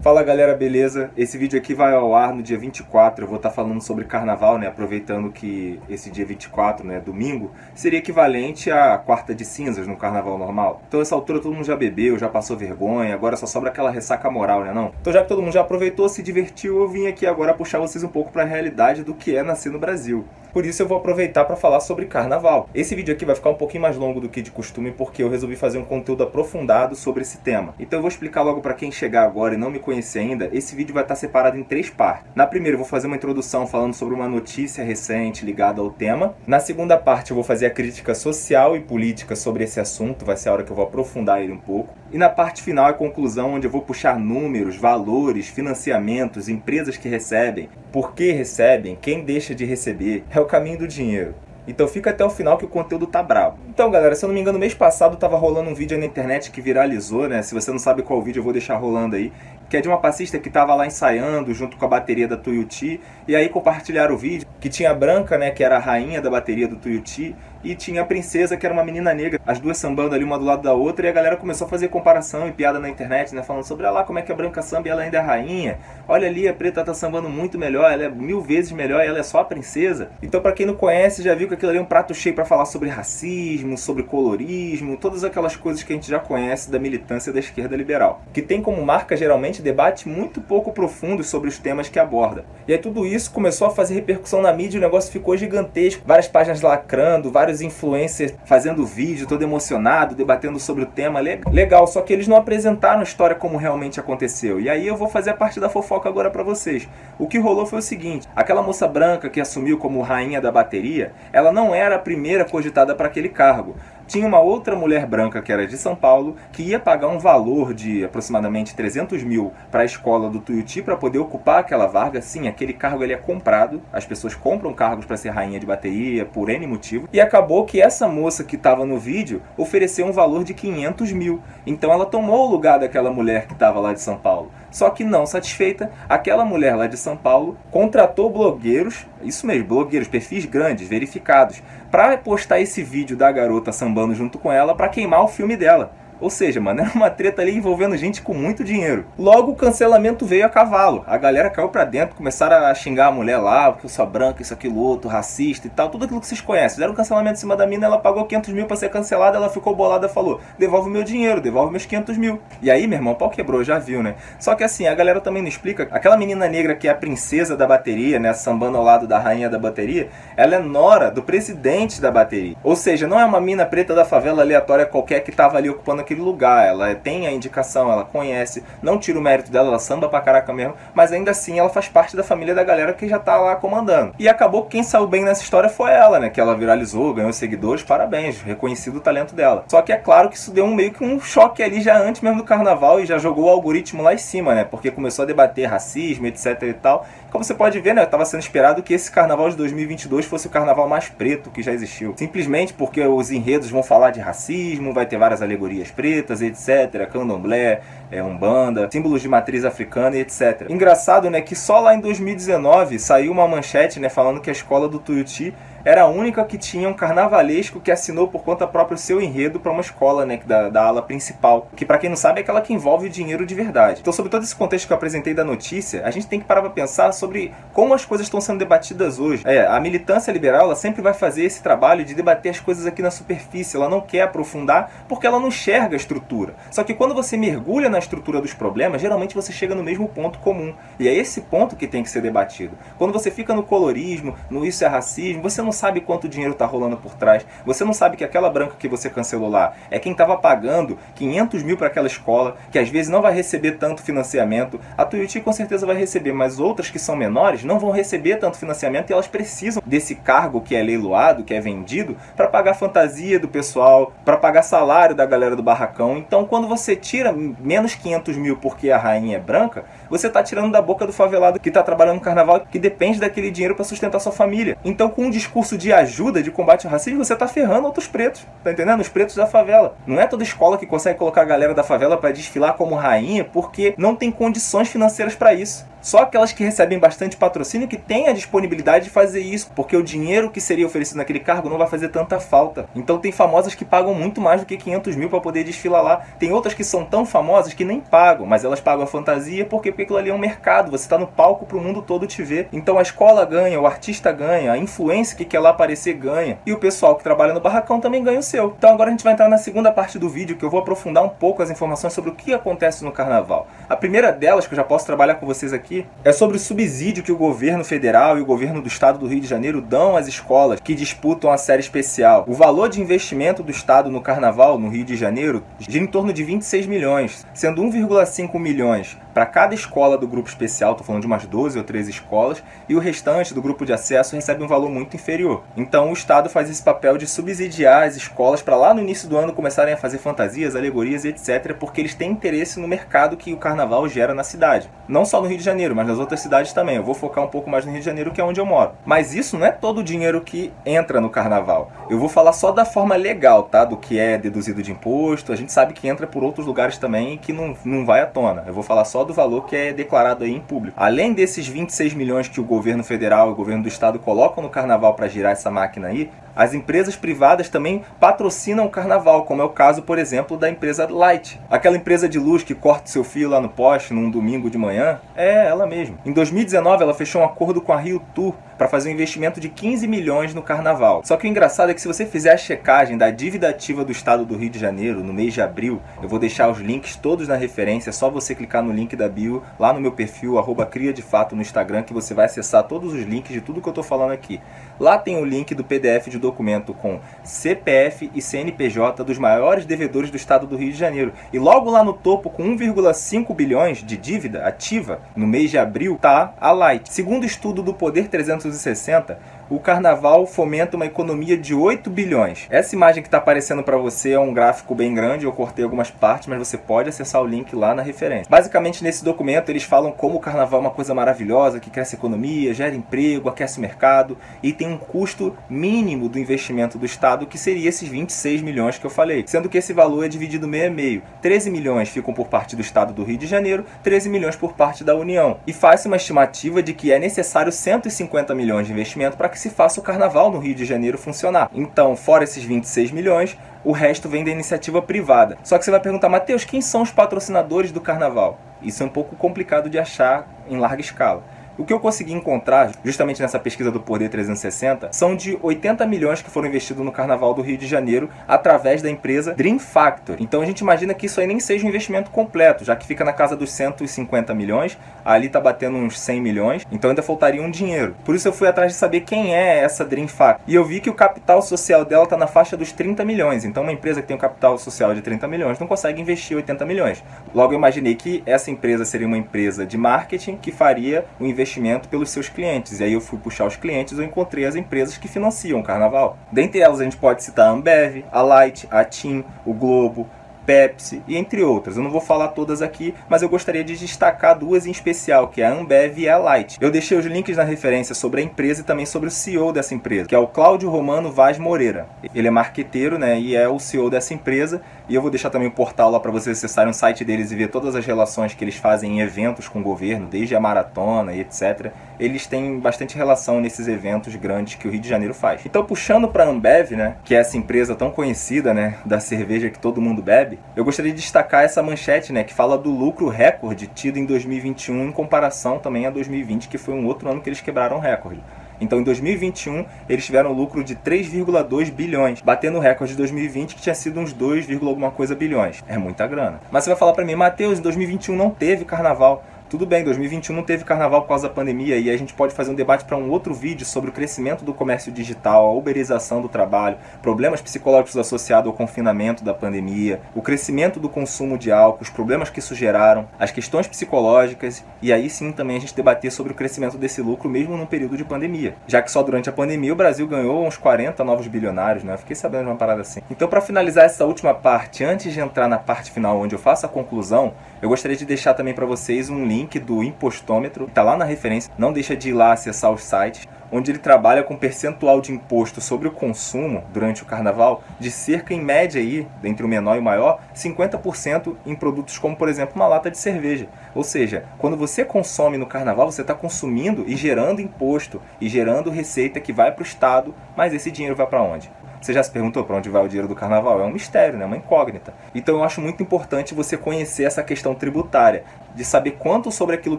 Fala galera, beleza? Esse vídeo aqui vai ao ar no dia 24, eu vou estar falando sobre carnaval, né? Aproveitando que esse dia 24, né, domingo, seria equivalente à quarta de cinzas no carnaval normal. Então essa altura todo mundo já bebeu, já passou vergonha, agora só sobra aquela ressaca moral, né não? Então já que todo mundo já aproveitou, se divertiu, eu vim aqui agora puxar vocês um pouco para a realidade do que é nascer no Brasil. Por isso eu vou aproveitar para falar sobre carnaval. Esse vídeo aqui vai ficar um pouquinho mais longo do que de costume porque eu resolvi fazer um conteúdo aprofundado sobre esse tema. Então eu vou explicar logo para quem chegar agora e não me conhecer ainda. Esse vídeo vai estar separado em 3 partes. Na primeira eu vou fazer uma introdução falando sobre uma notícia recente ligada ao tema. Na segunda parte eu vou fazer a crítica social e política sobre esse assunto, vai ser a hora que eu vou aprofundar ele um pouco. E na parte final a conclusão, onde eu vou puxar números, valores, financiamentos, empresas que recebem, por que recebem, quem deixa de receber. É o caminho do dinheiro. Então fica até o final que o conteúdo tá brabo. Então galera, se eu não me engano, mês passado tava rolando um vídeo aí na internet que viralizou, né? Se você não sabe qual vídeo eu vou deixar rolando aí, que é de uma passista que tava lá ensaiando junto com a bateria da Tuiuti. E aí compartilharam o vídeo, que tinha a Branca, né, que era a rainha da bateria do Tuiuti, e tinha a Princesa, que era uma menina negra, as duas sambando ali uma do lado da outra, e a galera começou a fazer comparação e piada na internet, né, falando sobre, olha lá como é que a Branca samba e ela ainda é rainha, olha ali, a Preta tá sambando muito melhor, ela é 1000 vezes melhor e ela é só a princesa. Então pra quem não conhece, já viu que aquilo ali é um prato cheio pra falar sobre racismo, sobre colorismo, todas aquelas coisas que a gente já conhece da militância da esquerda liberal, que tem como marca geralmente debate muito pouco profundo sobre os temas que aborda. E aí tudo isso começou a fazer repercussão na mídia, o negócio ficou gigantesco, várias páginas lacrando, vários influencers fazendo vídeo todo emocionado, debatendo sobre o tema. Legal, só que eles não apresentaram a história como realmente aconteceu. E aí eu vou fazer a parte da fofoca agora pra vocês. O que rolou foi o seguinte: aquela moça branca que assumiu como rainha da bateria, ela não era a primeira cogitada para aquele cargo. Tinha uma outra mulher branca que era de São Paulo, que ia pagar um valor de aproximadamente 300 mil para a escola do Tuiuti para poder ocupar aquela vaga. Sim, aquele cargo ele é comprado, as pessoas compram cargos para ser rainha de bateria por N motivo. E acabou que essa moça que estava no vídeo ofereceu um valor de 500 mil. Então ela tomou o lugar daquela mulher que estava lá de São Paulo. Só que não satisfeita, aquela mulher lá de São Paulo contratou blogueiros, isso mesmo, blogueiros, perfis grandes, verificados, para postar esse vídeo da garota sambando junto com ela para queimar o filme dela. Ou seja, mano, era uma treta ali envolvendo gente com muito dinheiro. Logo o cancelamento veio a cavalo. A galera caiu pra dentro, começaram a xingar a mulher lá, porque eu sou branca, isso, aquilo, outro, racista e tal. Tudo aquilo que vocês conhecem. Fizeram um cancelamento em cima da mina, ela pagou 500 mil pra ser cancelada, ela ficou bolada e falou, devolve meu dinheiro, devolve meus 500 mil. E aí, meu irmão, o pau quebrou, já viu, né? Só que assim, a galera também não explica. Aquela menina negra que é a princesa da bateria, né, sambando ao lado da rainha da bateria, ela é nora do presidente da bateria. Ou seja, não é uma mina preta da favela aleatória qualquer que tava ali ocupando aquele lugar. Ela tem a indicação, ela conhece, não tira o mérito dela, ela samba pra caraca mesmo, mas ainda assim ela faz parte da família da galera que já tá lá comandando. E acabou que quem saiu bem nessa história foi ela, né, que ela viralizou, ganhou seguidores, parabéns, reconhecido o talento dela. Só que é claro que isso deu meio que um choque ali já antes mesmo do carnaval e já jogou o algoritmo lá em cima, né, porque começou a debater racismo, etc e tal. Como você pode ver, né, estava sendo esperado que esse carnaval de 2022 fosse o carnaval mais preto que já existiu. Simplesmente porque os enredos vão falar de racismo, vai ter várias alegorias pretas, etc, candomblé, umbanda, símbolos de matriz africana e etc. Engraçado, né, que só lá em 2019 saiu uma manchete, né, falando que a escola do Tuiuti era a única que tinha um carnavalesco que assinou por conta própria o seu enredo para uma escola, né, da ala principal, que para quem não sabe é aquela que envolve dinheiro de verdade. Então, sobre todo esse contexto que eu apresentei da notícia, a gente tem que parar para pensar sobre como as coisas estão sendo debatidas hoje. A militância liberal, ela sempre vai fazer esse trabalho de debater as coisas aqui na superfície, ela não quer aprofundar porque ela não enxerga a estrutura. Só que quando você mergulha na estrutura dos problemas, geralmente você chega no mesmo ponto comum. E é esse ponto que tem que ser debatido. Quando você fica no colorismo, no isso é racismo, você não sabe quanto dinheiro está rolando por trás, você não sabe que aquela branca que você cancelou lá é quem estava pagando 500 mil para aquela escola, que às vezes não vai receber tanto financiamento. A Tuiuti com certeza vai receber, mas outras que são menores não vão receber tanto financiamento e elas precisam desse cargo que é leiloado, que é vendido, para pagar fantasia do pessoal, para pagar salário da galera do barracão. Então quando você tira menos 500 mil porque a rainha é branca, você está tirando da boca do favelado que está trabalhando no carnaval, que depende daquele dinheiro para sustentar sua família. Então com um discurso de ajuda, de combate ao racismo, você tá ferrando outros pretos, tá entendendo? Os pretos da favela. Não é toda escola que consegue colocar a galera da favela para desfilar como rainha porque não tem condições financeiras para isso. Só aquelas que recebem bastante patrocínio que têm a disponibilidade de fazer isso, porque o dinheiro que seria oferecido naquele cargo não vai fazer tanta falta. Então tem famosas que pagam muito mais do que 500 mil para poder desfilar lá. Tem outras que são tão famosas que nem pagam, mas elas pagam a fantasia porque aquilo ali é um mercado, você está no palco para o mundo todo te ver. Então a escola ganha, o artista ganha, a influência que quer lá aparecer ganha, e o pessoal que trabalha no barracão também ganha o seu. Então agora a gente vai entrar na segunda parte do vídeo, que eu vou aprofundar um pouco as informações sobre o que acontece no carnaval. A primeira delas, que eu já posso trabalhar com vocês aqui, é sobre o subsídio que o governo federal e o governo do estado do Rio de Janeiro dão às escolas que disputam a série especial. O valor de investimento do estado no carnaval no Rio de Janeiro gira em torno de 26 milhões, sendo 1,5 milhões para cada escola do grupo especial, estou falando de umas 12 ou 13 escolas, e o restante do grupo de acesso recebe um valor muito inferior. Então o Estado faz esse papel de subsidiar as escolas para lá no início do ano começarem a fazer fantasias, alegorias, etc., porque eles têm interesse no mercado que o carnaval gera na cidade. Não só no Rio de Janeiro, mas nas outras cidades também. Eu vou focar um pouco mais no Rio de Janeiro, que é onde eu moro. Mas isso não é todo o dinheiro que entra no carnaval. Eu vou falar só da forma legal, tá? Do que é deduzido de imposto. A gente sabe que entra por outros lugares também que não vai à tona. Eu vou falar só do valor que é declarado aí em público. Além desses 26 milhões que o governo federal e o governo do estado colocam no carnaval para girar essa máquina aí, as empresas privadas também patrocinam o carnaval, como é o caso, por exemplo, da empresa Light. Aquela empresa de luz que corta seu fio lá no poste num domingo de manhã, é ela mesma. Em 2019, ela fechou um acordo com a Rio Tour para fazer um investimento de 15 milhões no carnaval. Só que o engraçado é que se você fizer a checagem da dívida ativa do estado do Rio de Janeiro no mês de abril, eu vou deixar os links todos na referência, é só você clicar no link da bio, lá no meu perfil, @criadefato no Instagram, que você vai acessar todos os links de tudo que eu tô falando aqui. Lá tem o link do PDF de documento com CPF e CNPJ dos maiores devedores do estado do Rio de Janeiro. E logo lá no topo, com 1,5 bilhões de dívida ativa, no mês de abril, tá a Light. Segundo o estudo do Poder 360, o carnaval fomenta uma economia de 8 bilhões. Essa imagem que está aparecendo para você é um gráfico bem grande, eu cortei algumas partes, mas você pode acessar o link lá na referência. Basicamente, nesse documento, eles falam como o carnaval é uma coisa maravilhosa, que cresce a economia, gera emprego, aquece o mercado, e tem um custo mínimo do investimento do Estado, que seria esses 26 milhões que eu falei, sendo que esse valor é dividido meio a meio. 13 milhões ficam por parte do Estado do Rio de Janeiro, 13 milhões por parte da União. E faz-se uma estimativa de que é necessário 150 milhões de investimento para que se faça o carnaval no Rio de Janeiro funcionar. Então, fora esses 26 milhões, o resto vem da iniciativa privada. Só que você vai perguntar, Matheus, quem são os patrocinadores do carnaval? Isso é um pouco complicado de achar em larga escala. O que eu consegui encontrar, justamente nessa pesquisa do Poder 360, são de 80 milhões que foram investidos no Carnaval do Rio de Janeiro através da empresa Dream Factory. Então a gente imagina que isso aí nem seja um investimento completo, já que fica na casa dos 150 milhões, ali tá batendo uns 100 milhões, então ainda faltaria um dinheiro. Por isso eu fui atrás de saber quem é essa Dream Factory. E eu vi que o capital social dela tá na faixa dos 30 milhões. Então uma empresa que tem um capital social de 30 milhões não consegue investir 80 milhões. Logo eu imaginei que essa empresa seria uma empresa de marketing que faria o investimento pelos seus clientes. E aí eu fui puxar os clientes e eu encontrei as empresas que financiam o carnaval. Dentre elas a gente pode citar a Ambev, a Light, a TIM, o Globo, Pepsi e entre outras. Eu não vou falar todas aqui, mas eu gostaria de destacar duas em especial, que é a Ambev e a Light. Eu deixei os links na referência sobre a empresa e também sobre o CEO dessa empresa, que é o Cláudio Romano Vaz Moreira. Ele é marqueteiro, né, e é o CEO dessa empresa, e eu vou deixar também o portal lá para vocês acessarem o site deles e ver todas as relações que eles fazem em eventos com o governo, desde a maratona e etc. Eles têm bastante relação nesses eventos grandes que o Rio de Janeiro faz. Então, puxando para a Ambev, né, que é essa empresa tão conhecida, né, da cerveja que todo mundo bebe, eu gostaria de destacar essa manchete, né, que fala do lucro recorde tido em 2021 em comparação também a 2020, que foi um outro ano que eles quebraram o recorde. Então, em 2021, eles tiveram um lucro de 3,2 bilhões, batendo o recorde de 2020, que tinha sido uns 2, alguma coisa bilhões. É muita grana. Mas você vai falar pra mim, Matheus, em 2021 não teve carnaval. Tudo bem, 2021 não teve carnaval por causa da pandemia, e a gente pode fazer um debate para um outro vídeo sobre o crescimento do comércio digital, a uberização do trabalho, problemas psicológicos associados ao confinamento da pandemia, o crescimento do consumo de álcool, os problemas que isso geraram, as questões psicológicas, e aí sim também a gente debater sobre o crescimento desse lucro mesmo num período de pandemia. Já que só durante a pandemia o Brasil ganhou uns 40 novos bilionários, né? Eu fiquei sabendo de uma parada assim. Então, para finalizar essa última parte, antes de entrar na parte final onde eu faço a conclusão, eu gostaria de deixar também para vocês um link do Impostômetro, que está lá na referência. Não deixa de ir lá acessar os sites. onde ele trabalha com percentual de imposto sobre o consumo durante o carnaval de cerca, em média, aí, entre o menor e o maior, 50% em produtos como, por exemplo, uma lata de cerveja. Ou seja, quando você consome no carnaval, você está consumindo e gerando imposto e gerando receita que vai para o Estado, mas esse dinheiro vai para onde? Você já se perguntou para onde vai o dinheiro do carnaval? É um mistério, né? Uma incógnita. Então eu acho muito importante você conhecer essa questão tributária, de saber quanto sobre aquilo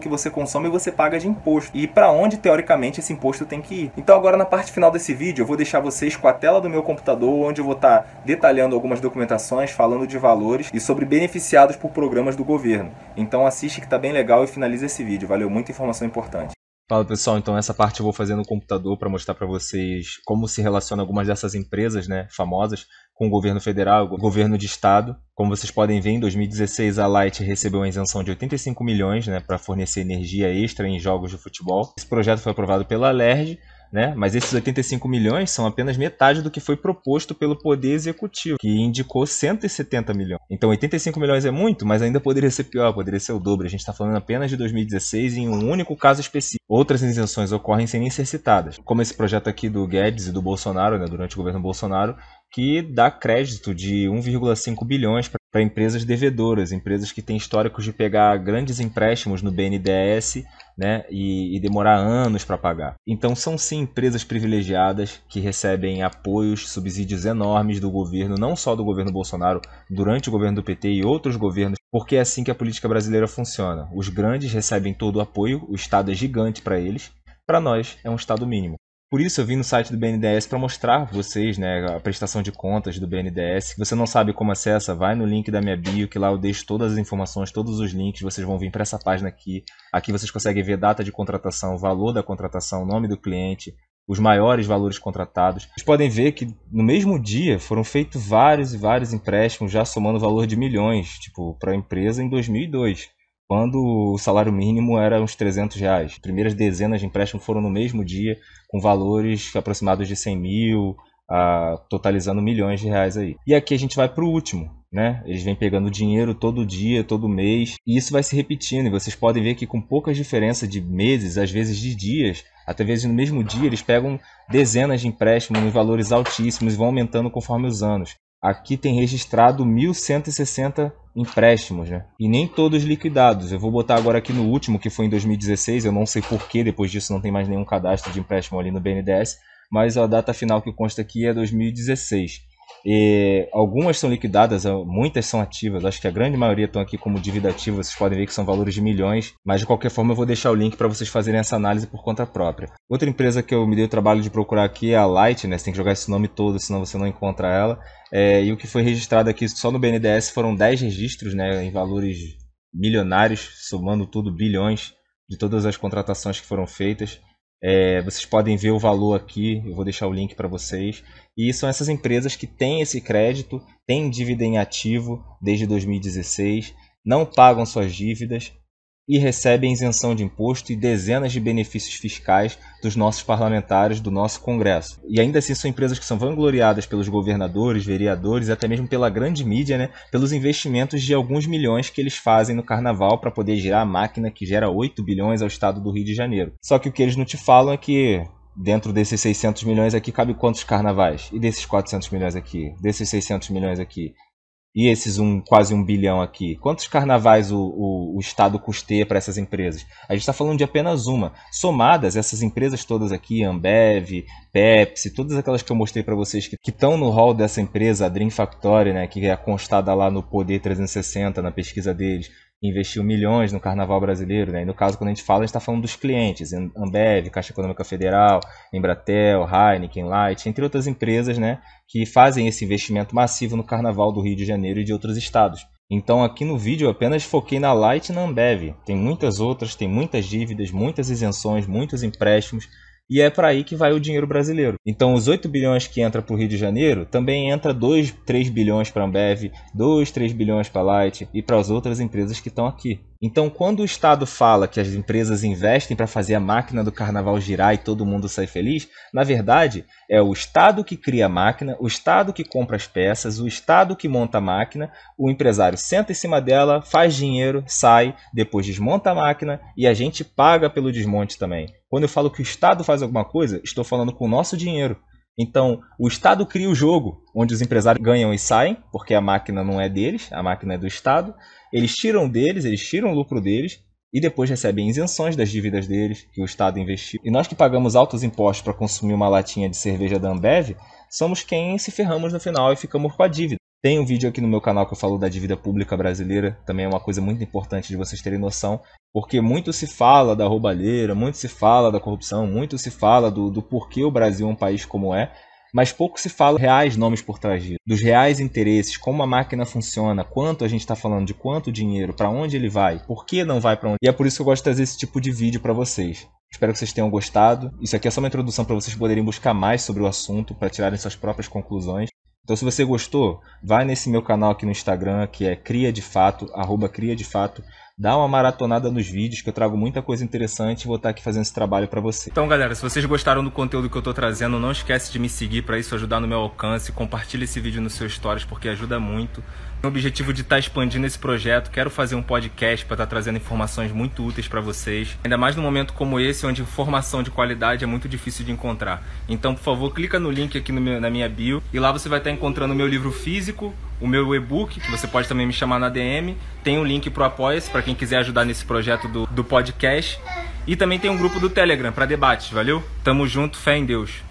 que você consome você paga de imposto e para onde, teoricamente, esse imposto tem que ir. Então agora, na parte final desse vídeo, eu vou deixar vocês com a tela do meu computador, onde eu vou estar detalhando algumas documentações, falando de valores e sobre beneficiados por programas do governo. Então assiste que tá bem legal e finaliza esse vídeo. Valeu, muita informação importante. Fala pessoal, então essa parte eu vou fazer no computador para mostrar para vocês como se relaciona algumas dessas empresas, né, famosas com o governo federal, o governo de estado. Como vocês podem ver, em 2016 a Light recebeu uma isenção de 85 milhões, né, para fornecer energia extra em jogos de futebol. Esse projeto foi aprovado pela LERJ, né, mas esses 85 milhões são apenas metade do que foi proposto pelo Poder Executivo, que indicou 170 milhões. Então 85 milhões é muito, mas ainda poderia ser pior, poderia ser o dobro. A gente está falando apenas de 2016 em um único caso específico. Outras isenções ocorrem sem nem ser citadas, como esse projeto aqui do Guedes e do Bolsonaro, né, durante o governo Bolsonaro, que dá crédito de 1,5 bilhões para empresas devedoras, empresas que têm históricos de pegar grandes empréstimos no BNDES, né, e demorar anos para pagar. Então são sim empresas privilegiadas que recebem apoios, subsídios enormes do governo, não só do governo Bolsonaro, durante o governo do PT e outros governos, porque é assim que a política brasileira funciona. Os grandes recebem todo o apoio, o Estado é gigante para eles, para nós é um Estado mínimo. Por isso eu vim no site do BNDES para mostrar para vocês, né, a prestação de contas do BNDES. Se você não sabe como acessa, vai no link da minha bio, que lá eu deixo todas as informações, todos os links, vocês vão vir para essa página aqui. Aqui vocês conseguem ver data de contratação, valor da contratação, nome do cliente, os maiores valores contratados. Vocês podem ver que no mesmo dia foram feitos vários e vários empréstimos, já somando valor de milhões, tipo, para a empresa em 2002. Quando o salário mínimo era uns R$300. As primeiras dezenas de empréstimos foram no mesmo dia, com valores aproximados de 100 mil, totalizando milhões de reais aí. E aqui a gente vai para o último, né? Eles vêm pegando dinheiro todo dia, todo mês, e isso vai se repetindo. E vocês podem ver que com poucas diferenças de meses, às vezes de dias, até vezes no mesmo dia, eles pegam dezenas de empréstimos em valores altíssimos e vão aumentando conforme os anos. Aqui tem registrado 1.160 empréstimos, né? E nem todos liquidados. Eu vou botar agora aqui no último, que foi em 2016. Eu não sei porquê, depois disso não tem mais nenhum cadastro de empréstimo ali no BNDES. Mas a data final que consta aqui é 2016. E algumas são liquidadas, muitas são ativas. Acho que a grande maioria estão aqui como dívida ativa. Vocês podem ver que são valores de milhões. Mas de qualquer forma eu vou deixar o link para vocês fazerem essa análise por conta própria. Outra empresa que eu me dei o trabalho de procurar aqui é a Light, né? Você tem que jogar esse nome todo, senão você não encontra ela. E o que foi registrado aqui só no BNDES foram 10 registros, né, em valores milionários, somando tudo bilhões de todas as contratações que foram feitas. Vocês podem ver o valor aqui, eu vou deixar o link para vocês. E são essas empresas que têm esse crédito, têm dívida em ativo desde 2016, não pagam suas dívidas e recebem isenção de imposto e dezenas de benefícios fiscais dos nossos parlamentares, do nosso Congresso. E ainda assim são empresas que são vangloriadas pelos governadores, vereadores e até mesmo pela grande mídia, né, pelos investimentos de alguns milhões que eles fazem no carnaval para poder girar a máquina que gera 8 bilhões ao estado do Rio de Janeiro. Só que o que eles não te falam é que dentro desses 600 milhões aqui cabe quantos carnavais? E desses 400 milhões aqui? Desses 600 milhões aqui? E esses quase 1 bilhão aqui? Quantos carnavais o Estado custeia para essas empresas? A gente está falando de apenas uma. Somadas, essas empresas todas aqui, Ambev, Pepsi, todas aquelas que eu mostrei para vocês que estão no hall dessa empresa, a Dream Factory, né, que é constada lá no Poder 360, na pesquisa deles, investiu milhões no carnaval brasileiro, né? E no caso, quando a gente está falando dos clientes, Ambev, Caixa Econômica Federal, Embratel, Heineken, Light, entre outras empresas, né, que fazem esse investimento massivo no carnaval do Rio de Janeiro e de outros estados. Então aqui no vídeo eu apenas foquei na Light e na Ambev. Tem muitas outras, tem muitas dívidas, muitas isenções, muitos empréstimos. E é para aí que vai o dinheiro brasileiro. Então os 8 bilhões que entra para o Rio de Janeiro, também entra 2, 3 bilhões para a Ambev, 2, 3 bilhões para a Light e para as outras empresas que estão aqui. Então, quando o Estado fala que as empresas investem para fazer a máquina do carnaval girar e todo mundo sair feliz, na verdade, é o Estado que cria a máquina, o Estado que compra as peças, o Estado que monta a máquina, o empresário senta em cima dela, faz dinheiro, sai, depois desmonta a máquina e a gente paga pelo desmonte também. Quando eu falo que o Estado faz alguma coisa, estou falando com o nosso dinheiro. Então, o Estado cria o jogo, onde os empresários ganham e saem, porque a máquina não é deles, a máquina é do Estado. Eles tiram deles, eles tiram o lucro deles e depois recebem isenções das dívidas deles, que o Estado investiu. E nós que pagamos altos impostos para consumir uma latinha de cerveja da Ambev, somos quem se ferramos no final e ficamos com a dívida. Tem um vídeo aqui no meu canal que eu falo da dívida pública brasileira, também é uma coisa muito importante de vocês terem noção, porque muito se fala da roubalheira, muito se fala da corrupção, muito se fala do porquê o Brasil é um país como é, mas pouco se fala reais nomes por trás disso, dos reais interesses, como a máquina funciona, quanto a gente está falando, de quanto dinheiro, para onde ele vai, por que não vai para onde. E é por isso que eu gosto de trazer esse tipo de vídeo para vocês. Espero que vocês tenham gostado. Isso aqui é só uma introdução para vocês poderem buscar mais sobre o assunto, para tirarem suas próprias conclusões. Então, se você gostou, vai nesse meu canal aqui no Instagram, que é @criadefato, @criadefato. Dá uma maratonada nos vídeos, que eu trago muita coisa interessante e vou estar aqui fazendo esse trabalho para você. Então, galera, se vocês gostaram do conteúdo que eu tô trazendo, não esquece de me seguir para isso ajudar no meu alcance. Compartilha esse vídeo nos seus stories, porque ajuda muito. Tenho o objetivo de estar expandindo esse projeto. Quero fazer um podcast para estar trazendo informações muito úteis para vocês. Ainda mais num momento como esse, onde informação de qualidade é muito difícil de encontrar. Então, por favor, clica no link aqui na minha bio. E lá você vai estar encontrando o meu livro físico, o meu e-book, que você pode também me chamar na DM. Tem um link pro Apoia-se, para quem quiser ajudar nesse projeto do podcast. E também tem um grupo do Telegram para debates, valeu? Tamo junto, fé em Deus.